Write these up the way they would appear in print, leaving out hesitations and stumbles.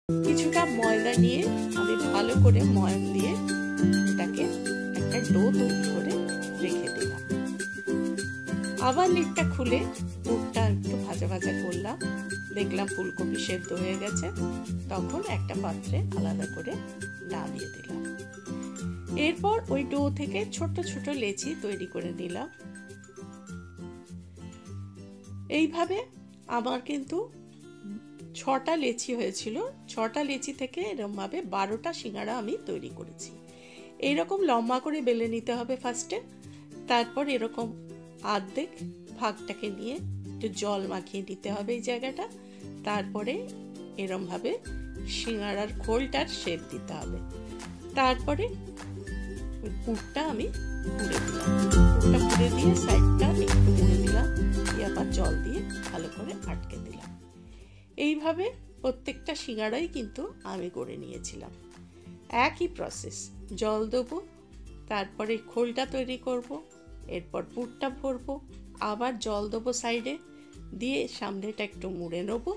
কিছুটা ময়দা নিয়ে আমি ভালো করে ময়ান দিয়ে এটাকে একটা ডো তৈরি করে রেখে দিলাম। আবার লিডটা খুলে পুরটা একটু ভাজা ভাজা করলাম, দেখলাম ফুলকপি সেদ্ধ হয়ে গেছে, তখন একটা পাত্রে আলাদা করে নামিয়ে দিলাম। এরপর ওই ডো থেকে ছোট ছোট লেচি তৈরি করে নিলাম। এইভাবে আমার কিন্তু 6টা লেচি হয়েছিল। 6টা লেচি থেকে এরকম ভাবে 12টা সিঙ্গাড়া আমি তৈরি করেছি। এইরকম লম্বা করে বেলে নিতে হবে ফার্স্টে, তারপর এরকম অর্ধেক ভাগটাকে নিয়ে একটু জল মাখিয়ে নিতে হবে এই জায়গাটা, তারপরে এরকম ভাবে সিঙ্গাড়ার খোলটার শেপ দিতে হবে। তারপরে পুরটা আমি পুড়ে দিলাম, পুরটা পুড়ে দিয়ে সাইডটা একটু মুড়ে দিলাম, আবার জল দিয়ে ভালো করে আটকে দিলাম। এইভাবে প্রত্যেকটা সিঙ্গাড়াই কিন্তু আমি করে নিয়েছিলাম। একই প্রসেস, জল দেবো, তারপরে খোলটা তৈরি করব, এরপর পুরটা ভরবো, আবার জল দেবো সাইডে দিয়ে সামনেটা একটু মুড়ে নেবো,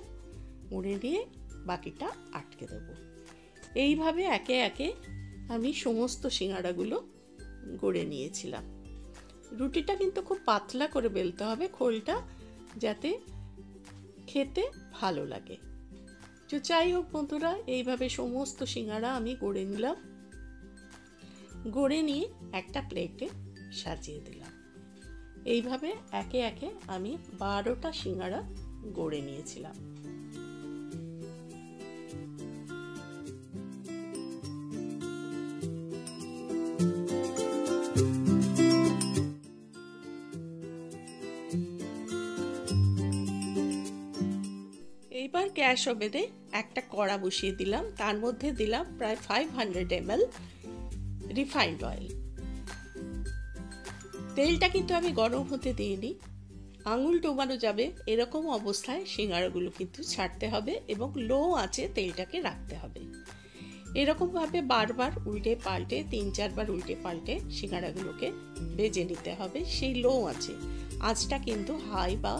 মুড়ে নিয়ে বাকিটা আটকে দেবো। এইভাবে একে একে আমি সমস্ত সিঙ্গাড়াগুলো গড়ে নিয়েছিলাম। রুটিটা কিন্তু খুব পাতলা করে বেলতে হবে, খোলটা যাতে খেতে ভালো লাগে। তো যাই হোক বন্ধুরা, এইভাবে সমস্ত সিঙ্গাড়া আমি গড়ে নিলাম, গড়ে নিয়ে একটা প্লেটে সাজিয়ে দিলাম। এইভাবে একে একে আমি 12টা সিঙ্গাড়া গড়ে নিয়েছিলাম। এইবার গ্যাস ওভেনে একটা কড়া বসিয়ে দিলাম, তার মধ্যে দিলাম প্রায় 500 ml রিফাইন্ড অয়েল। তেলটা কিন্তু আমি গরম হতে দিইনি, আঙুল ডোবানো যাবে এরকম অবস্থায় সিঙ্গাড়াগুলো কিন্তু ছাড়তে হবে এবং লো আঁচে তেলটাকে রাখতে হবে। এরকমভাবে বারবার উল্টে পাল্টে 3-4 বার উল্টে পাল্টে সিঙ্গাড়াগুলোকে ভেজে নিতে হবে সেই লো আঁচে। আঁচটা কিন্তু হাই বা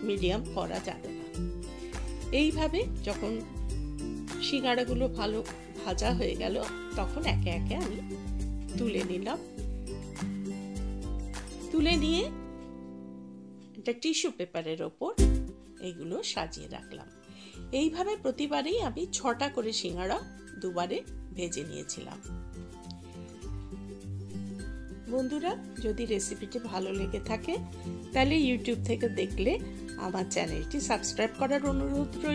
মিডিয়াম করা যাবে না। এইভাবে যখন সিঙ্গাড়াগুলো ভালো ভাজা হয়ে গেল, তখন একে একে আমি তুলে নিলাম। তুলে নিয়ে একটা টিস্যু পেপারের ওপর এইগুলো সাজিয়ে রাখলাম। এইভাবে প্রতিবারেই আমি 6টা করে সিঙ্গাড়া দুবারে ভেজে নিয়েছিলাম। বন্ধুরা, যদি রেসিপিটি ভালো লেগে থাকে তাহলে ইউটিউব থেকে দেখলে আমার চ্যানেলটি সাবস্ক্রাইব করার অনুরোধ রইল।